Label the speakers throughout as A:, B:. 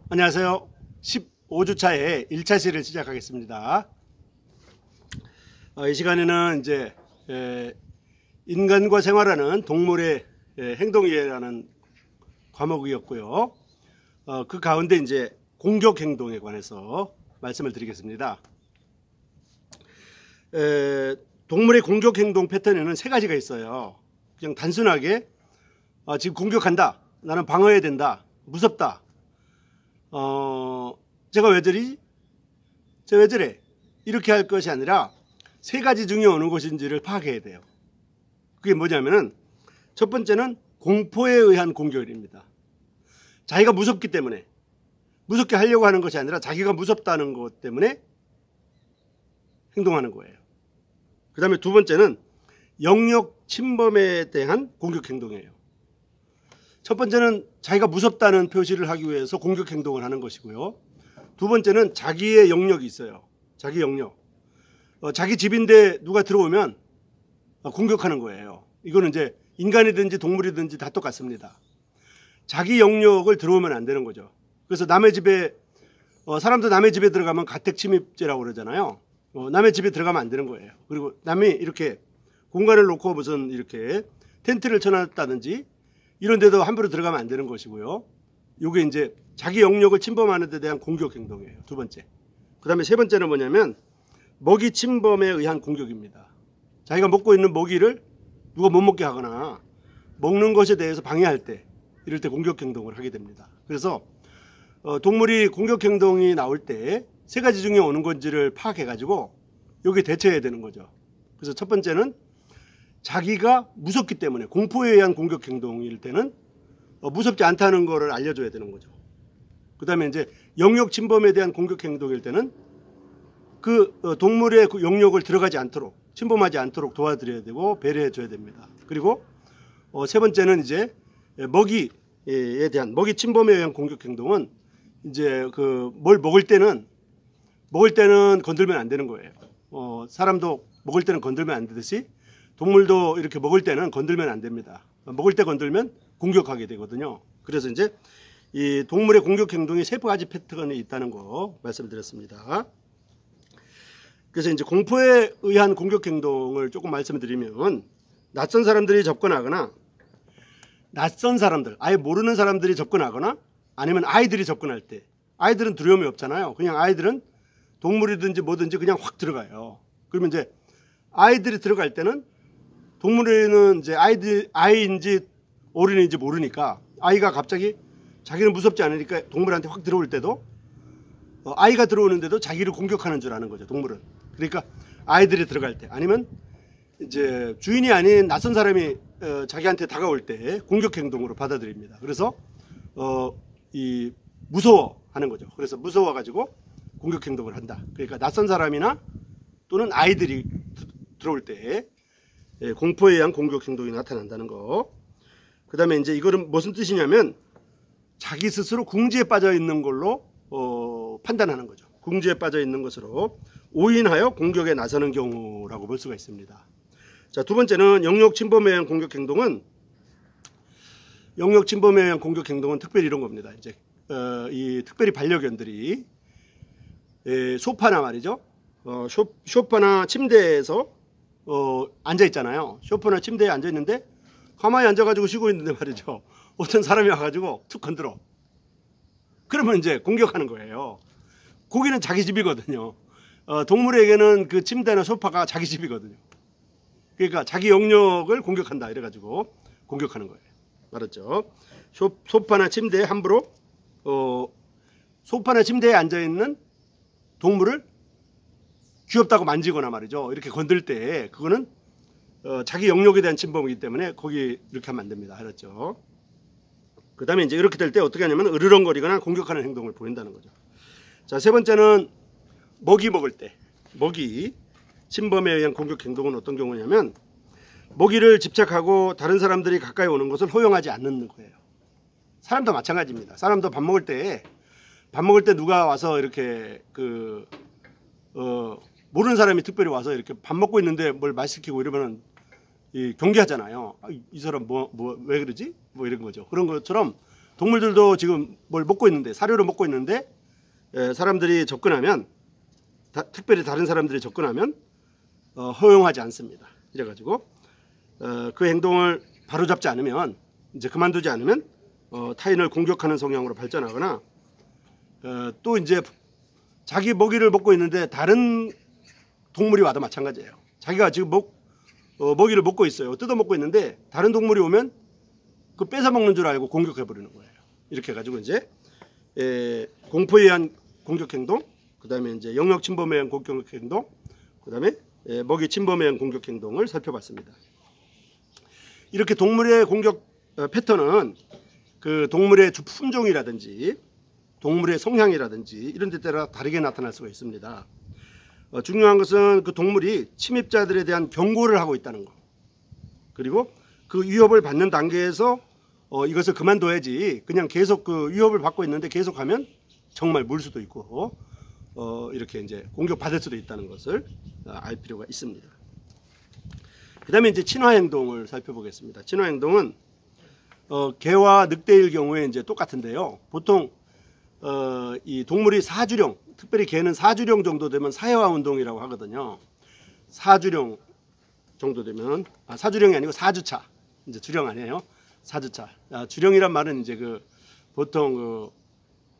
A: 안녕하세요. 15주차의 1차 시를 시작하겠습니다. 이 시간에는 이제 인간과 생활하는 동물의 행동이라는 과목이었고요. 그 가운데 이제 공격 행동에 관해서 말씀을 드리겠습니다. 동물의 공격 행동 패턴에는 세 가지가 있어요. 그냥 단순하게 지금 공격한다, 나는 방어해야 된다, 무섭다, 제가 왜 저리? 제가 왜 저래? 이렇게 할 것이 아니라 세 가지 중에 어느 것인지를 파악해야 돼요. 그게 뭐냐면은 첫 번째는 공포에 의한 공격입니다. 자기가 무섭기 때문에, 무섭게 하려고 하는 것이 아니라 자기가 무섭다는 것 때문에 행동하는 거예요. 그 다음에 두 번째는 영역 침범에 대한 공격 행동이에요. 첫 번째는 자기가 무섭다는 표시를 하기 위해서 공격 행동을 하는 것이고요. 두 번째는 자기의 영역이 있어요. 자기 영역. 자기 집인데 누가 들어오면 공격하는 거예요. 이거는 이제 인간이든지 동물이든지 다 똑같습니다. 자기 영역을 들어오면 안 되는 거죠. 그래서 남의 집에 사람도 남의 집에 들어가면 가택침입죄라고 그러잖아요. 남의 집에 들어가면 안 되는 거예요. 그리고 남이 이렇게 공간을 놓고 무슨 이렇게 텐트를 쳐놨다든지 이런 데도 함부로 들어가면 안 되는 것이고요. 이게 이제 자기 영역을 침범하는 데 대한 공격 행동이에요. 두 번째. 그 다음에 세 번째는 뭐냐면 먹이 침범에 의한 공격입니다. 자기가 먹고 있는 먹이를 누가 못 먹게 하거나 먹는 것에 대해서 방해할 때, 이럴 때 공격 행동을 하게 됩니다. 그래서 동물이 공격 행동이 나올 때 세 가지 중에 어느 건지를 파악해 가지고 여기에 대처해야 되는 거죠. 그래서 첫 번째는 자기가 무섭기 때문에 공포에 의한 공격 행동일 때는 무섭지 않다는 것을 알려줘야 되는 거죠. 그 다음에 이제 영역 침범에 대한 공격 행동일 때는 그 동물의 그 영역을 들어가지 않도록, 침범하지 않도록 도와드려야 되고 배려해 줘야 됩니다. 그리고 세 번째는 이제 먹이에 대한, 먹이 침범에 의한 공격 행동은 이제 뭘 먹을 때는 건들면 안 되는 거예요. 사람도 먹을 때는 건들면 안 되듯이 동물도 이렇게 먹을 때는 건들면 안 됩니다. 먹을 때 건들면 공격하게 되거든요. 그래서 이제 이 동물의 공격 행동이 세 가지 패턴이 있다는 거 말씀드렸습니다. 그래서 이제 공포에 의한 공격 행동을 조금 말씀드리면, 낯선 사람들이 접근하거나, 낯선 사람들, 아예 모르는 사람들이 접근하거나, 아니면 아이들이 접근할 때, 아이들은 두려움이 없잖아요. 그냥 아이들은 동물이든지 뭐든지 그냥 확 들어가요. 그러면 이제 아이들이 들어갈 때는 동물에는 이제 아이인지 어린이인지 모르니까 아이가 갑자기 자기는 무섭지 않으니까 동물한테 확 들어올 때도 아이가 들어오는데도 자기를 공격하는 줄 아는 거죠, 동물은. 그러니까 아이들이 들어갈 때, 아니면 이제 주인이 아닌 낯선 사람이 자기한테 다가올 때 공격 행동으로 받아들입니다. 그래서 이 무서워하는 거죠. 그래서 무서워가지고 공격 행동을 한다. 그러니까 낯선 사람이나 또는 아이들이 들어올 때 공포에 의한 공격 행동이 나타난다는 거. 그 다음에 이제 이거는 무슨 뜻이냐면 자기 스스로 궁지에 빠져 있는 걸로 판단하는 거죠. 궁지에 빠져 있는 것으로 오인하여 공격에 나서는 경우라고 볼 수가 있습니다. 자, 두 번째는 영역 침범에 의한 공격 행동은, 영역 침범에 의한 공격 행동은 특별히 이런 겁니다. 이제 이 특별히 반려견들이 소파나 말이죠. 소파나 침대에서 앉아 있잖아요. 소파나 침대에 앉아 있는데 가만히 앉아가지고 쉬고 있는데 말이죠. 어떤 사람이 와가지고 툭 건드려. 그러면 이제 공격하는 거예요. 거기는 자기 집이거든요. 동물에게는 그 침대나 소파가 자기 집이거든요. 그러니까 자기 영역을 공격한다 이래가지고 공격하는 거예요. 알았죠? 소파나 침대에 함부로 소파나 침대에 앉아있는 동물을 귀엽다고 만지거나 말이죠. 이렇게 건들 때 그거는 자기 영역에 대한 침범이기 때문에 거기 이렇게 하면 안 됩니다. 알았죠? 그 다음에 이제 이렇게 될 때 어떻게 하냐면 으르렁거리거나 공격하는 행동을 보인다는 거죠. 자, 세 번째는 먹이 먹을 때, 먹이 침범에 의한 공격 행동은 어떤 경우냐면 먹이를 집착하고 다른 사람들이 가까이 오는 것을 허용하지 않는 거예요. 사람도 마찬가지입니다. 사람도 밥 먹을 때 누가 와서 이렇게 모르는 사람이 특별히 와서 이렇게 밥 먹고 있는데 뭘 말 시키고 이러면은 경계하잖아요. 이 사람 왜 그러지? 뭐 이런 거죠. 그런 것처럼 동물들도 지금 뭘 먹고 있는데, 사료를 먹고 있는데 사람들이 접근하면, 특별히 다른 사람들이 접근하면 허용하지 않습니다. 이래가지고 그 행동을 바로잡지 않으면, 이제 그만두지 않으면 타인을 공격하는 성향으로 발전하거나, 또 이제 자기 먹이를 먹고 있는데 다른 동물이 와도 마찬가지예요. 자기가 지금 먹이를 먹고 있어요. 뜯어 먹고 있는데 다른 동물이 오면 그 뺏어 먹는 줄 알고 공격해 버리는 거예요. 이렇게 해가지고 이제 공포에 의한 공격 행동, 그다음에 이제 영역 침범에 의한 공격 행동, 그다음에 먹이 침범에 의한 공격 행동을 살펴봤습니다. 이렇게 동물의 공격 패턴은 그 동물의 주 품종이라든지 동물의 성향이라든지 이런 데 따라 다르게 나타날 수가 있습니다. 중요한 것은 그 동물이 침입자들에 대한 경고를 하고 있다는 거, 그리고 그 위협을 받는 단계에서 이것을 그만둬야지, 그냥 계속 그 위협을 받고 있는데 계속하면 정말 물 수도 있고 이렇게 이제 공격받을 수도 있다는 것을 알 필요가 있습니다. 그 다음에 이제 친화 행동을 살펴보겠습니다. 친화 행동은 개와 늑대일 경우에 이제 똑같은데요. 보통 이 동물이 사주령, 특별히 개는 사주령 정도 되면 사회화 운동이라고 하거든요. 사주령 정도 되면, 사주령이 아니고 사주차, 이제 주령 아니에요. 사주차. 주령이란 말은 이제 그 보통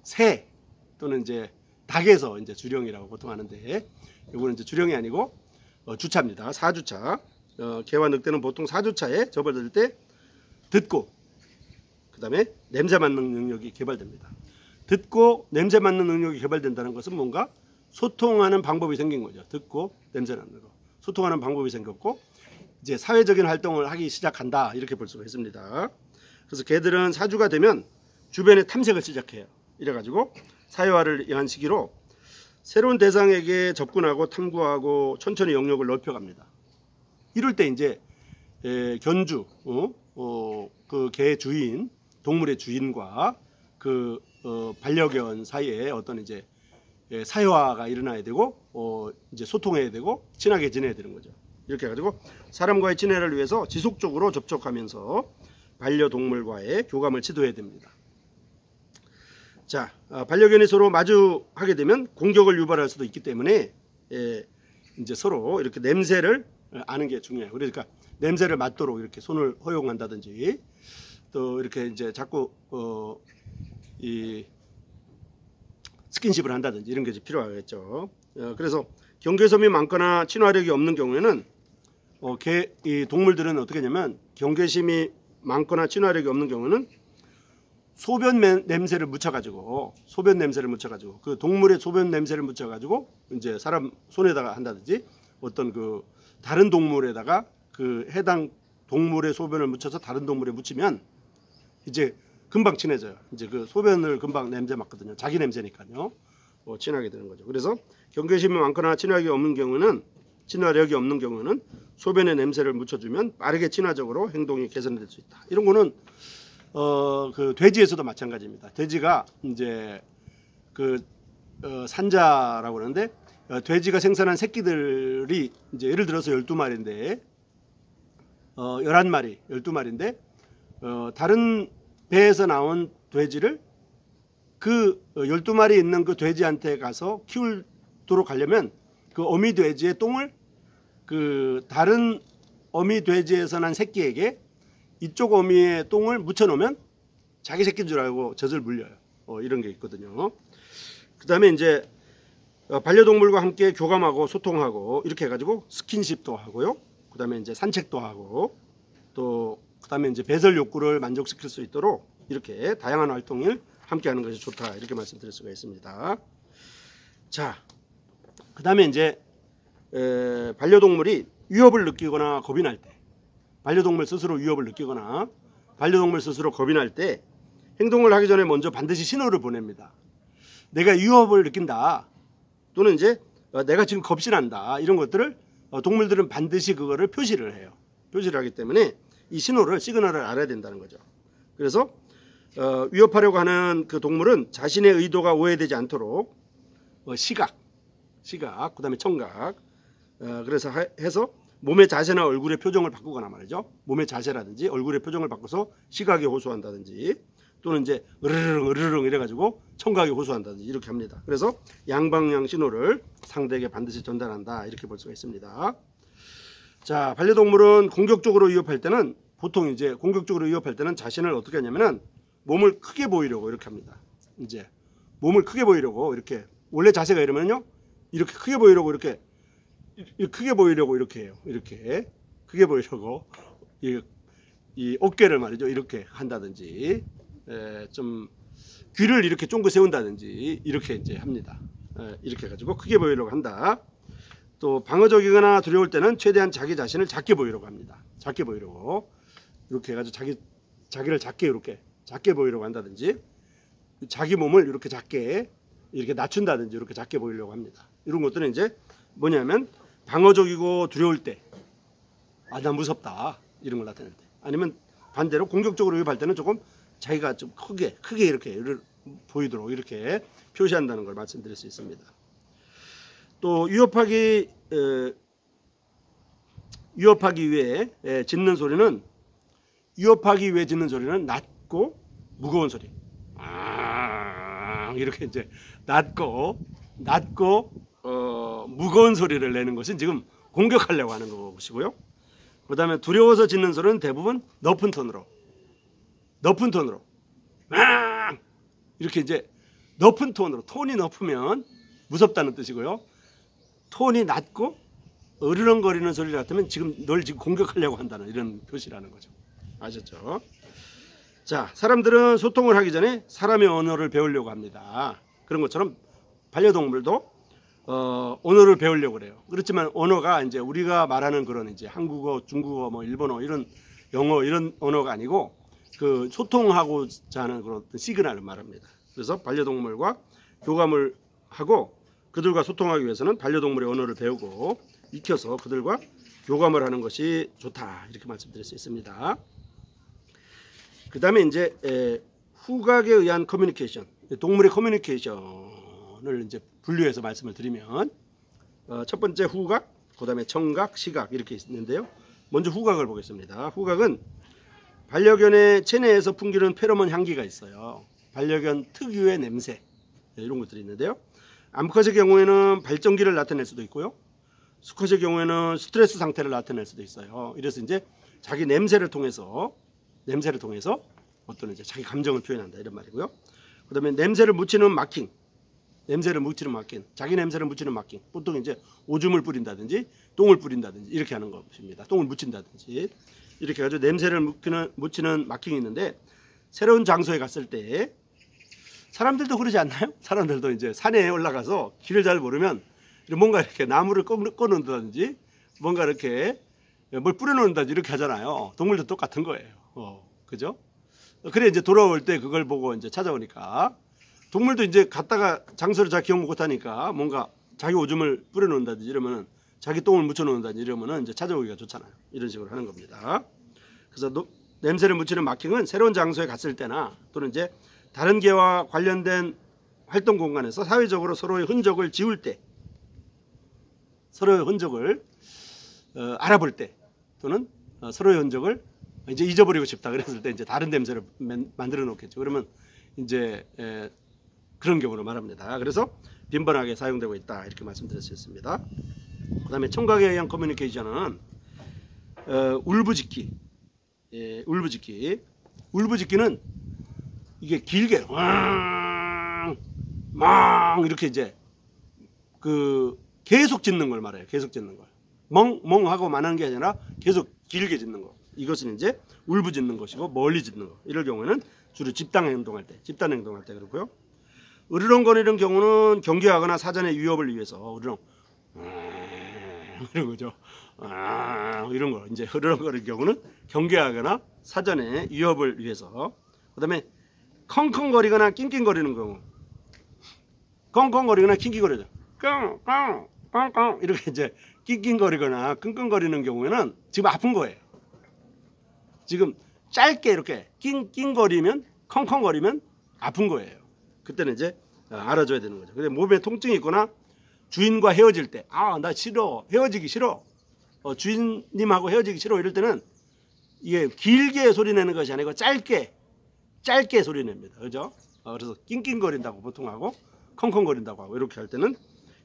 A: 새 또는 이제 닭에서 이제 주령이라고 보통 하는데, 이거는 이제 주령이 아니고 주차입니다. 사주차. 개와 늑대는 보통 사주차에 접어들 때 듣고, 그 다음에 냄새 맡는 능력이 개발됩니다. 듣고 냄새 맡는 능력이 개발된다는 것은 뭔가 소통하는 방법이 생긴 거죠. 듣고 냄새 맡는 거, 소통하는 방법이 생겼고, 이제 사회적인 활동을 하기 시작한다, 이렇게 볼 수가 있습니다. 그래서 개들은 사주가 되면 주변의 탐색을 시작해요. 이래가지고 사회화를 위한 시기로 새로운 대상에게 접근하고 탐구하고 천천히 영역을 넓혀갑니다. 이럴 때 이제 견주, 그 개의 주인, 동물의 주인과 그 반려견 사이에 어떤 이제 사회화가 일어나야 되고, 이제 소통해야 되고 친하게 지내야 되는 거죠. 이렇게 해가지고 사람과의 친해를 위해서 지속적으로 접촉하면서 반려동물과의 교감을 지도해야 됩니다. 자, 반려견이 서로 마주하게 되면 공격을 유발할 수도 있기 때문에 이제 서로 이렇게 냄새를 아는 게 중요해요. 그러니까 냄새를 맡도록 이렇게 손을 허용한다든지, 또 이렇게 이제 자꾸 이 스킨십을 한다든지 이런 게 필요하겠죠. 그래서 경계심이 많거나 친화력이 없는 경우에는 이 동물들은 어떻게 하냐면, 경계심이 많거나 친화력이 없는 경우는 소변 냄새를 묻혀가지고 그 동물의 소변 냄새를 묻혀가지고 이제 사람 손에다가 한다든지, 어떤 그 다른 동물에다가 그 해당 동물의 소변을 묻혀서 다른 동물에 묻히면 이제 금방 친해져요. 이제 그 소변을 금방 냄새 맡거든요. 자기 냄새니까요. 친하게 되는 거죠. 그래서 경계심이 많거나 친화력이 없는 경우는 소변의 냄새를 묻혀주면 빠르게 친화적으로 행동이 개선될 수 있다. 이런 거는 그 돼지에서도 마찬가지입니다. 돼지가 이제 그 산자라고 그러는데, 돼지가 생산한 새끼들이 이제 예를 들어서 12마리인데 11마리, 12마리인데 다른 배에서 나온 돼지를 그 12마리 있는 그 돼지한테 가서 키우도록 하려면 그 어미 돼지의 똥을 그 다른 어미 돼지에서 난 새끼에게 이쪽 어미의 똥을 묻혀놓으면 자기 새끼인 줄 알고 젖을 물려요. 이런 게 있거든요. 그 다음에 이제 반려동물과 함께 교감하고 소통하고 이렇게 해가지고 스킨십도 하고요. 그 다음에 이제 산책도 하고, 또 그 다음에 이제 배설 욕구를 만족시킬 수 있도록 이렇게 다양한 활동을 함께 하는 것이 좋다, 이렇게 말씀드릴 수가 있습니다. 자, 그 다음에 이제 반려동물이 위협을 느끼거나 겁이 날 때, 반려동물 스스로 위협을 느끼거나 반려동물 스스로 겁이 날 때 행동을 하기 전에 먼저 반드시 신호를 보냅니다. 내가 위협을 느낀다, 또는 이제 내가 지금 겁신한다, 이런 것들을 동물들은 반드시 그거를 표시를 해요. 표시를 하기 때문에 이 신호를, 시그널을 알아야 된다는 거죠. 그래서 위협하려고 하는 그 동물은 자신의 의도가 오해되지 않도록 시각, 그 다음에 청각, 그래서 해서 몸의 자세나 얼굴의 표정을 바꾸거나 말이죠. 몸의 자세라든지 얼굴의 표정을 바꿔서 시각에 호소한다든지, 또는 이제 으르릉 이래가지고 청각에 호소한다든지 이렇게 합니다. 그래서 양방향 신호를 상대에게 반드시 전달한다 이렇게 볼 수가 있습니다. 자, 반려동물은 공격적으로 위협할 때는 보통 이제 공격적으로 위협할 때는 자신을 어떻게 하냐면은 몸을 크게 보이려고 이렇게 합니다. 이제 몸을 크게 보이려고 이렇게 원래 자세가 이러면요 이렇게 크게 보이려고 이렇게 크게 보이려고 이렇게 해요. 이렇게 크게 보이려고 이 어깨를 말이죠 이렇게 한다든지 좀 귀를 이렇게 쫑긋 세운다든지 이렇게 이제 합니다. 이렇게 해가지고 크게 보이려고 한다. 또 방어적이거나 두려울 때는 최대한 자기 자신을 작게 보이려고 합니다. 작게 보이려고 이렇게 해가지고 자기를 작게 보이려고 한다든지 자기 몸을 이렇게 작게 이렇게 낮춘다든지 이렇게 작게 보이려고 합니다. 이런 것들은 이제 뭐냐면 방어적이고 두려울 때 나 무섭다 이런 걸 나타낼 때 아니면 반대로 공격적으로 위협할 때는 조금 자기가 좀 크게 이렇게 보이도록 이렇게 표시한다는 걸 말씀드릴 수 있습니다. 또 위협하기 위해 짖는 소리는 낮고 무거운 소리. 이렇게 이제 낮고 무거운 소리를 내는 것은 지금 공격하려고 하는 것이고요. 그다음에 두려워서 짖는 소리는 대부분 높은 톤으로 이렇게 이제 높은 톤으로 톤이 높으면 무섭다는 뜻이고요. 톤이 낮고 으르렁거리는 소리 같으면 널 지금 공격하려고 한다는 이런 표시라는 거죠. 아셨죠? 자, 사람들은 소통을 하기 전에 사람의 언어를 배우려고 합니다. 그런 것처럼 반려동물도 언어를 배우려고 그래요. 그렇지만 언어가 이제 우리가 말하는 그런 이제 한국어, 중국어, 뭐 일본어 이런 영어 이런 언어가 아니고 그 소통하고자 하는 그런 시그널을 말합니다. 그래서 반려동물과 교감을 하고 그들과 소통하기 위해서는 반려동물의 언어를 배우고 익혀서 그들과 교감을 하는 것이 좋다 이렇게 말씀드릴 수 있습니다. 그 다음에 이제 후각에 의한 커뮤니케이션, 동물의 커뮤니케이션을 이제 분류해서 말씀을 드리면 첫 번째 후각, 그 다음에 청각, 시각 이렇게 있는데요. 먼저 후각을 보겠습니다. 후각은 반려견의 체내에서 풍기는 페로몬 향기가 있어요. 반려견 특유의 냄새 이런 것들이 있는데요. 암컷의 경우에는 발정기를 나타낼 수도 있고요. 수컷의 경우에는 스트레스 상태를 나타낼 수도 있어요. 이래서 이제 자기 냄새를 통해서 어떤 이제 자기 감정을 표현한다 이런 말이고요. 그다음에 냄새를 묻히는 마킹, 자기 냄새를 묻히는 마킹. 보통 이제 오줌을 뿌린다든지 똥을 뿌린다든지 이렇게 하는 것입니다. 똥을 묻힌다든지 이렇게 해가지고 냄새를 묻히는 마킹이 있는데 새로운 장소에 갔을 때 사람들도 그러지 않나요? 사람들도 이제 산에 올라가서 길을 잘 모르면 뭔가 이렇게 나무를 꺼놓는다든지 뭔가 이렇게 뭘 뿌려놓는다든지 이렇게 하잖아요. 동물도 똑같은 거예요. 그죠? 그래 이제 돌아올 때 그걸 보고 이제 찾아오니까 동물도 이제 갔다가 장소를 잘 기억 못하니까 뭔가 자기 오줌을 뿌려놓는다든지 이러면은 자기 똥을 묻혀놓는다든지 이러면은 이제 찾아오기가 좋잖아요. 이런 식으로 하는 겁니다. 그래서 냄새를 묻히는 마킹은 새로운 장소에 갔을 때나 또는 이제 다른 개와 관련된 활동 공간에서 사회적으로 서로의 흔적을 지울 때, 서로의 흔적을 알아볼 때, 또는 서로의 흔적을 이제 잊어버리고 싶다 그랬을 때 이제 다른 냄새를 만들어 놓겠죠. 그러면 이제 그런 경우를 말합니다. 그래서 빈번하게 사용되고 있다 이렇게 말씀드릴 수 있습니다. 그 다음에 청각에 의한 커뮤니케이션은 울부짖기. 울부짖기는 이게 길게 멍 이렇게 이제 계속 짖는 걸 말해요. 계속 짖는 걸. 멍하고 만한 게 아니라 계속 길게 짖는 거. 이것은 이제 울부짖는 것이고 멀리 짖는 거. 이럴 경우에는 주로 집단 행동할 때 그렇고요. 으르렁거리는 경우는 경계하거나 사전의 위협을 위해서 으르렁 이런 거죠. 이런 거 이제 으르렁거리는 경우는 경계하거나 사전의 위협을 위해서. 그다음에 컹컹거리거나 낑낑거리는 경우. 컹컹거리거나 낑낑거리죠. 끙끙 이렇게 이제 낑낑거리거나 끙끙거리는 경우에는 지금 아픈 거예요. 지금 짧게 이렇게 낑낑거리면 컹컹거리면 아픈 거예요. 그때는 이제 알아줘야 되는 거죠. 근데 몸에 통증이 있거나 주인과 헤어질 때 나 싫어, 헤어지기 싫어, 주인님하고 헤어지기 싫어 이럴 때는 이게 길게 소리 내는 것이 아니고 짧게 짧게 소리 냅니다. 그죠? 그래서 낑낑거린다고 보통 하고 컹컹거린다고 하고 이렇게 할 때는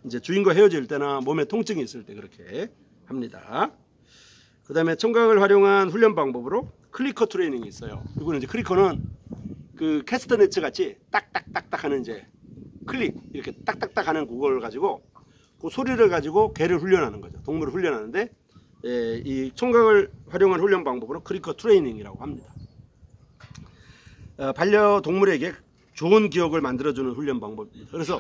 A: 이제 주인과 헤어질 때나 몸에 통증이 있을 때 그렇게 합니다. 그 다음에 청각을 활용한 훈련 방법으로 클리커 트레이닝이 있어요. 이거는 이제 클리커는 그 캐스터네츠 같이 딱딱딱딱 하는 이제 클릭 이렇게 딱딱딱 하는 그걸 가지고 그 소리를 가지고 개를 훈련하는 거죠. 동물을 훈련하는데 이 청각을 활용한 훈련 방법으로 클리커 트레이닝이라고 합니다. 반려동물에게 좋은 기억을 만들어주는 훈련 방법입니다. 그래서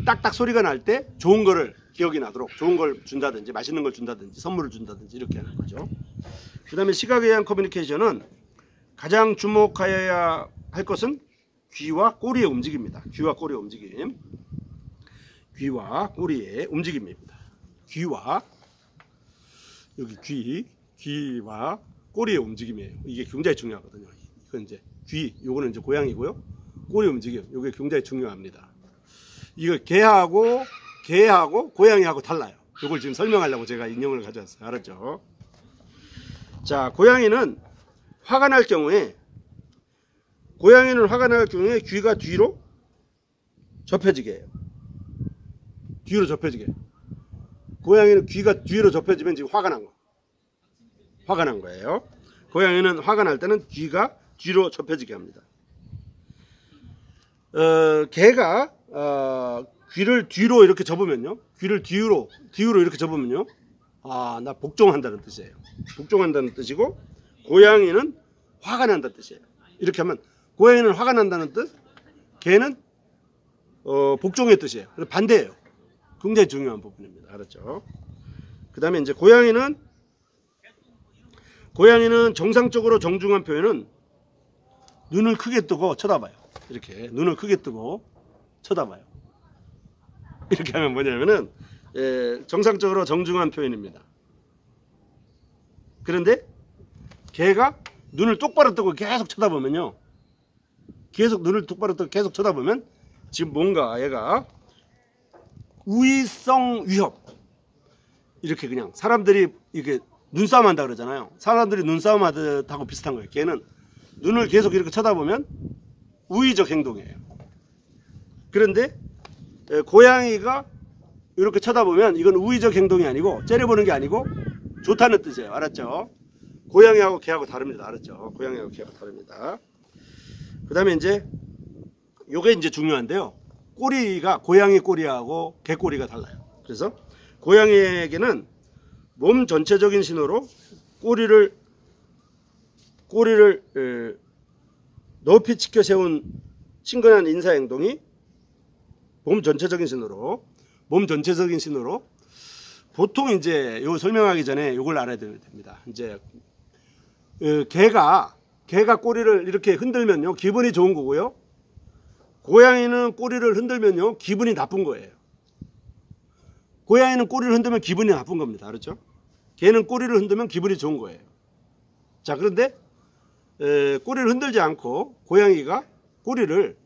A: 딱딱 소리가 날 때 좋은 거를 기억이 나도록 좋은 걸 준다든지 맛있는 걸 준다든지 선물을 준다든지 이렇게 하는 거죠. 그 다음에 시각에 의한 커뮤니케이션은 가장 주목하여야 할 것은 귀와 꼬리의 움직임입니다. 귀와 꼬리의 움직임. 귀와 꼬리의 움직임입니다. 귀와 여기 귀와 꼬리의 움직임이에요. 이게 굉장히 중요하거든요. 이건 이제 요거는 이제 고양이고요. 꼬리 움직임. 이게 굉장히 중요합니다. 이거 개하고 고양이하고 달라요. 이걸 지금 설명하려고 제가 인형을 가져왔어요. 알았죠? 자, 고양이는 화가 날 경우에 귀가 뒤로 접혀지게 해요. 뒤로 접혀지게. 고양이는 귀가 뒤로 접혀지면 지금 화가 난 거예요. 고양이는 화가 날 때는 귀가 뒤로 접혀지게 합니다. 개가 귀를 뒤로 이렇게 접으면요. 귀를 뒤로 이렇게 접으면요. 나 복종한다는 뜻이에요. 복종한다는 뜻이고 고양이는 화가 난다는 뜻이에요. 이렇게 하면 고양이는 화가 난다는 뜻, 개는 복종의 뜻이에요. 그래서 반대예요. 굉장히 중요한 부분입니다. 알았죠? 그 다음에 이제 고양이는 정상적으로 정중한 표현은 눈을 크게 뜨고 쳐다봐요. 이렇게 눈을 크게 뜨고 쳐다봐요. 이렇게 하면 뭐냐면은 정상적으로 정중한 표현입니다. 그런데 개가 눈을 똑바로 뜨고 계속 쳐다보면요. 눈을 똑바로 뜨고 계속 쳐다보면 지금 뭔가 얘가 우위성 위협 이렇게 그냥 사람들이 이렇게 눈싸움 한다 그러잖아요. 사람들이 눈싸움 하듯하고 비슷한 거예요. 걔는 눈을 계속 이렇게 쳐다보면 우위적 행동이에요. 그런데 고양이가 이렇게 쳐다보면 이건 우위적 행동이 아니고 째려보는 게 아니고 좋다는 뜻이에요. 알았죠? 고양이하고 개하고 다릅니다. 알았죠? 고양이하고 개하고 다릅니다. 그 다음에 이제 요게 이제 중요한데요. 꼬리가 고양이 꼬리하고 개 꼬리가 달라요. 그래서 고양이에게는 몸 전체적인 신호로 꼬리를 높이 치켜 세운 친근한 인사 행동이 몸 전체적인 신호로 보통 이제 요 설명하기 전에 요걸 알아야 됩니다. 이제 개가 꼬리를 이렇게 흔들면요 기분이 좋은 거고요. 고양이는 꼬리를 흔들면요 기분이 나쁜 거예요. 고양이는 꼬리를 흔들면 기분이 나쁜 겁니다. 알았죠? 개는 꼬리를 흔들면 기분이 좋은 거예요. 자, 그런데 꼬리를 흔들지 않고 고양이가 꼬리를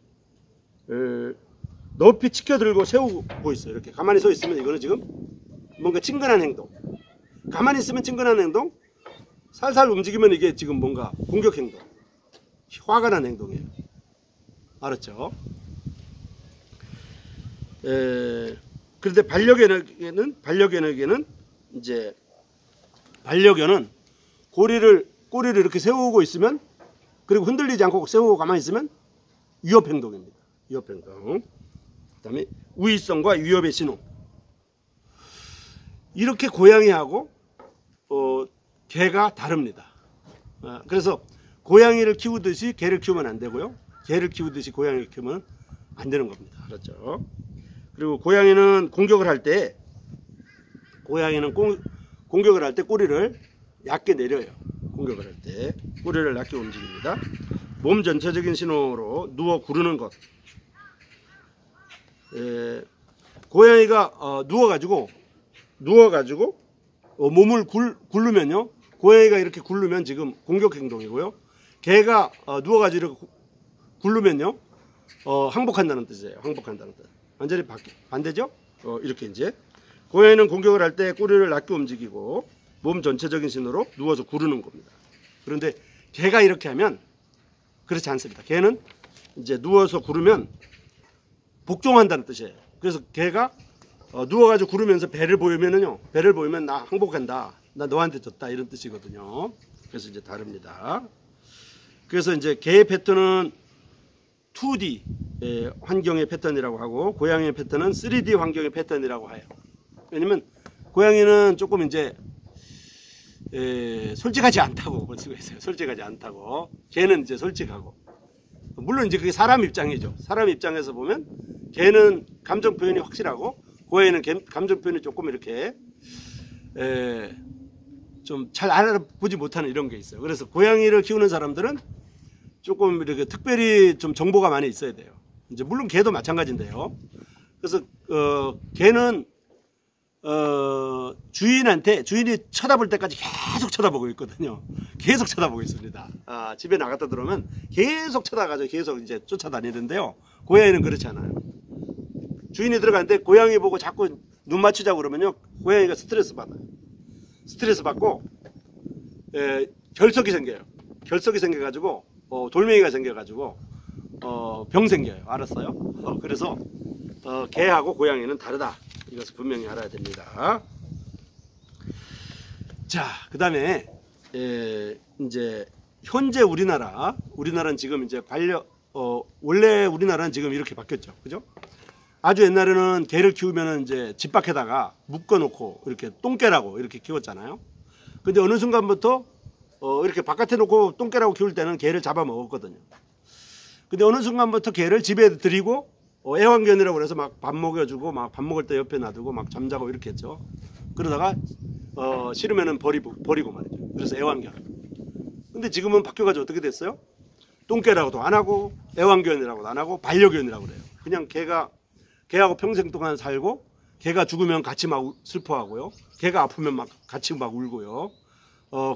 A: 높이 치켜 들고 세우고 있어요. 이렇게 가만히 서 있으면 이거는 지금 뭔가 친근한 행동. 가만히 있으면 친근한 행동. 살살 움직이면 이게 지금 뭔가 공격 행동. 화가 난 행동이에요. 알았죠? 그런데 반려견에게는 이제 반려견은 꼬리를 이렇게 세우고 있으면 그리고 흔들리지 않고 세우고 가만히 있으면 위협 행동입니다. 위협 행동. 그다음에 우위성과 위협의 신호. 이렇게 고양이하고 개가 다릅니다. 그래서 고양이를 키우듯이 개를 키우면 안 되고요. 개를 키우듯이 고양이를 키우면 안 되는 겁니다. 알았죠? 그리고 고양이는 공격을 할 때 꼬리를 얕게 내려요. 공격을 할 때 꼬리를 얕게 움직입니다. 몸 전체적인 신호로 누워 구르는 것. 고양이가 누워가지고 몸을 굴르면요. 고양이가 이렇게 굴르면 지금 공격 행동이고요. 개가 누워가지고 이렇게 굴르면요. 항복한다는 뜻이에요. 항복한다는 뜻. 완전히 반대죠? 이렇게 이제 고양이는 공격을 할 때 꼬리를 낮게 움직이고 몸 전체적인 신호로 누워서 구르는 겁니다. 그런데 개가 이렇게 하면 그렇지 않습니다. 개는 이제 누워서 구르면 복종한다는 뜻이에요. 그래서 개가 누워가지고 구르면서 배를 보이면은요, 배를 보이면 나 항복한다, 나 너한테 졌다, 이런 뜻이거든요. 그래서 이제 다릅니다. 그래서 이제 개의 패턴은 2D 환경의 패턴이라고 하고, 고양이의 패턴은 3D 환경의 패턴이라고 해요. 왜냐면 고양이는 조금 이제 솔직하지 않다고 볼 수가 있어요. 솔직하지 않다고. 개는 이제 솔직하고. 물론 이제 그게 사람 입장이죠. 사람 입장에서 보면 개는 감정 표현이 확실하고, 고양이는 감정 표현이 조금 이렇게 좀 잘 알아보지 못하는 이런 게 있어요. 그래서 고양이를 키우는 사람들은 조금 이렇게 특별히 좀 정보가 많이 있어야 돼요. 이제 물론 개도 마찬가지인데요. 그래서 개는 주인이 쳐다볼 때까지 계속 쳐다보고 있거든요. 계속 쳐다보고 있습니다. 집에 나갔다 들어오면 계속 쳐다가지고 계속 이제 쫓아다니는데요. 고양이는 그렇지 않아요. 주인이 들어가는데 고양이 보고 자꾸 눈 맞추자고 그러면요, 고양이가 스트레스 받아요. 스트레스 받고 결석이 생겨요. 결석이 생겨가지고 돌멩이가 생겨가지고 병 생겨요. 알았어요? 그래서 개하고 고양이는 다르다. 이것을 분명히 알아야 됩니다. 자, 그 다음에 이제 현재 우리나라는 지금 이제 원래 우리나라는 지금 이렇게 바뀌었죠. 그죠? 아주 옛날에는 개를 키우면은 이제 집 밖에다가 묶어놓고 이렇게 똥개라고 이렇게 키웠잖아요. 근데 어느 순간부터 이렇게 바깥에 놓고 똥개라고 키울 때는 개를 잡아먹었거든요. 근데 어느 순간부터 개를 집에 들이고 애완견이라고 그래서 막 밥 먹여주고, 막 밥 먹을 때 옆에 놔두고 막 잠자고 이렇게 했죠. 그러다가 싫으면은 버리고 말이죠. 그래서 애완견. 근데 지금은 바뀌어가지고 어떻게 됐어요? 똥개라고도 안 하고 애완견이라고도 안 하고 반려견이라고 그래요. 그냥 개하고 평생 동안 살고, 개가 죽으면 같이 막 슬퍼하고요. 개가 아프면 막 같이 막 울고요.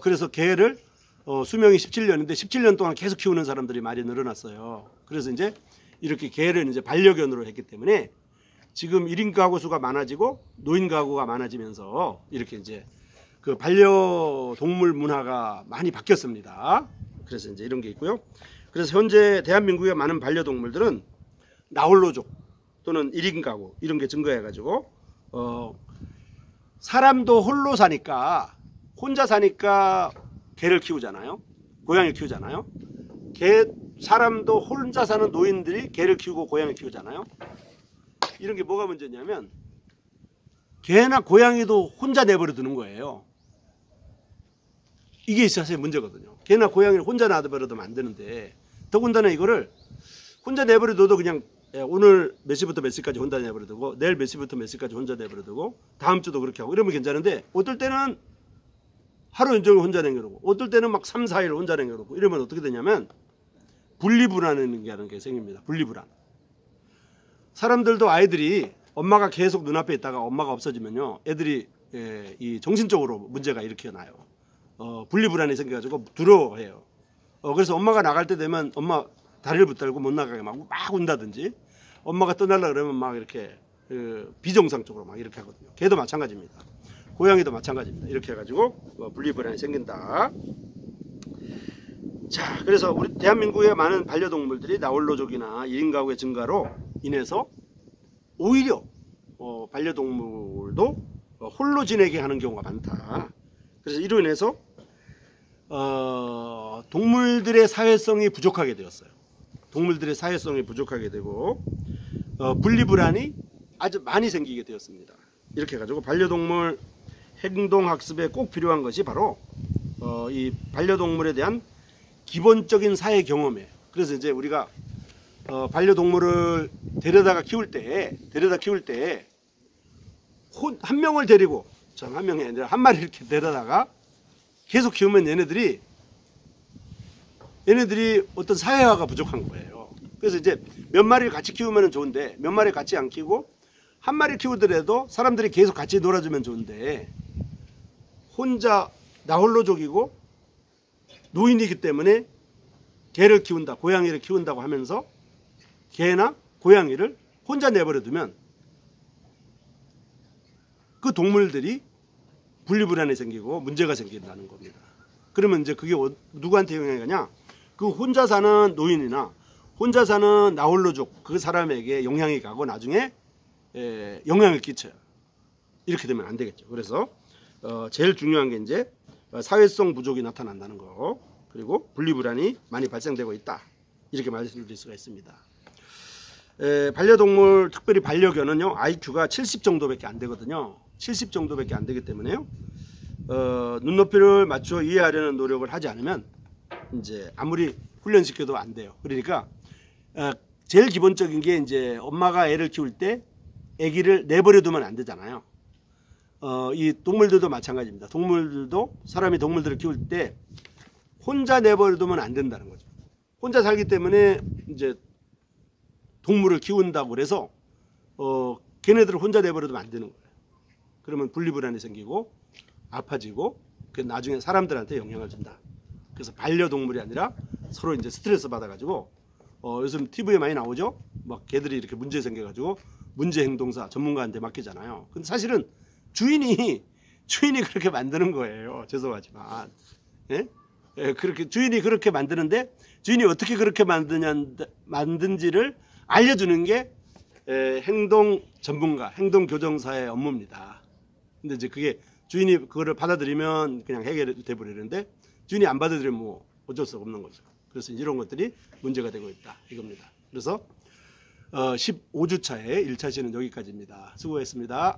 A: 그래서 개를 수명이 17년인데 17년 동안 계속 키우는 사람들이 많이 늘어났어요. 그래서 이제 이렇게 개를 이제 반려견으로 했기 때문에 지금 1인 가구 수가 많아지고 노인 가구가 많아지면서 이렇게 이제 그 반려동물 문화가 많이 바뀌었습니다. 그래서 이제 이런 게 있고요. 그래서 현재 대한민국의 많은 반려동물들은 나홀로족 또는 1인 가구 이런 게 증가해가지고 사람도 홀로 사니까, 혼자 사니까 개를 키우잖아요. 고양이를 키우잖아요. 사람도 혼자 사는 노인들이 개를 키우고 고양이를 키우잖아요. 이런 게 뭐가 문제냐면 개나 고양이도 혼자 내버려 두는 거예요. 이게 사실 문제거든요. 개나 고양이를 혼자 놔둬버려 두면 안 되는데, 더군다나 이거를 혼자 내버려 둬도 그냥 오늘 몇 시부터 몇 시까지 혼자 내버려 두고, 내일 몇 시부터 몇 시까지 혼자 내버려 두고, 다음 주도 그렇게 하고 이러면 괜찮은데, 어떨 때는 하루 종일 혼자 남겨놓고, 어떨 때는 막 3, 4일 혼자 남겨놓고, 이러면 어떻게 되냐면 분리불안이라는 게 생깁니다. 분리불안. 사람들도 아이들이 엄마가 계속 눈앞에 있다가 엄마가 없어지면요, 애들이 이 정신적으로 문제가 일으켜나요. 분리불안이 생겨가지고 두려워해요. 그래서 엄마가 나갈 때 되면 엄마 다리를 붙들고 못 나가게 막 운다든지, 엄마가 떠나려 그러면 막 이렇게 비정상적으로 막 이렇게 하거든요. 개도 마찬가지입니다. 고양이도 마찬가지입니다. 이렇게 해가지고 분리불안이 생긴다. 자, 그래서 우리 대한민국의 많은 반려동물들이 나홀로족이나 1인 가구의 증가로 인해서 오히려 반려동물도 홀로 지내게 하는 경우가 많다. 그래서 이로 인해서 동물들의 사회성이 부족하게 되었어요. 동물들의 사회성이 부족하게 되고 분리불안이 아주 많이 생기게 되었습니다. 이렇게 해가지고 반려동물 행동학습에 꼭 필요한 것이 바로 이 반려동물에 대한 기본적인 사회 경험이에요. 그래서 이제 우리가 반려동물을 데려다 키울 때 한 명을 데리고, 한 명이 아니라 한 마리 이렇게 데려다가 계속 키우면 얘네들이 어떤 사회화가 부족한 거예요. 그래서 이제 몇 마리를 같이 키우면 좋은데, 몇 마리 같이 안 키우고 한 마리 키우더라도 사람들이 계속 같이 놀아주면 좋은데, 혼자 나홀로족이고 노인이기 때문에 개를 키운다, 고양이를 키운다고 하면서 개나 고양이를 혼자 내버려 두면 그 동물들이 분리불안이 생기고 문제가 생긴다는 겁니다. 그러면 이제 그게 누구한테 영향이 가냐? 그 그 혼자 사는 노인이나 혼자 사는 나홀로족 그 사람에게 영향이 가고 나중에 영향을 끼쳐요. 이렇게 되면 안 되겠죠. 그래서 제일 중요한 게 이제 사회성 부족이 나타난다는 거, 그리고 분리불안이 많이 발생되고 있다, 이렇게 말씀드릴 수가 있습니다. 반려동물, 특별히 반려견은요 IQ가 70 정도밖에 안 되거든요. 70 정도밖에 안 되기 때문에요 눈높이를 맞춰 이해하려는 노력을 하지 않으면 이제 아무리 훈련시켜도 안 돼요. 그러니까 제일 기본적인 게 이제 엄마가 애를 키울 때 아기를 내버려 두면 안 되잖아요. 이 동물들도 마찬가지입니다. 동물들도, 사람이 동물들을 키울 때 혼자 내버려 두면 안 된다는 거죠. 혼자 살기 때문에 이제 동물을 키운다고 그래서 걔네들을 혼자 내버려 두면 안 되는 거예요. 그러면 분리불안이 생기고 아파지고 그 나중에 사람들한테 영향을 준다. 그래서 반려동물이 아니라 서로 이제 스트레스 받아가지고 요즘 TV에 많이 나오죠. 막 걔들이 이렇게 문제 생겨가지고 문제행동사 전문가한테 맡기잖아요. 근데 사실은 주인이 그렇게 만드는 거예요. 죄송하지만. 예? 그렇게 주인이 그렇게 만드는데 주인이 어떻게 그렇게 만든지를 알려주는 게 행동 전문가, 행동 교정사의 업무입니다. 근데 이제 그게 주인이 그거를 받아들이면 그냥 해결이 돼 버리는데 주인이 안 받아들이면 뭐 어쩔 수 없는 거죠. 그래서 이런 것들이 문제가 되고 있다, 이겁니다. 그래서 15주차의 1차 시는 여기까지입니다. 수고했습니다.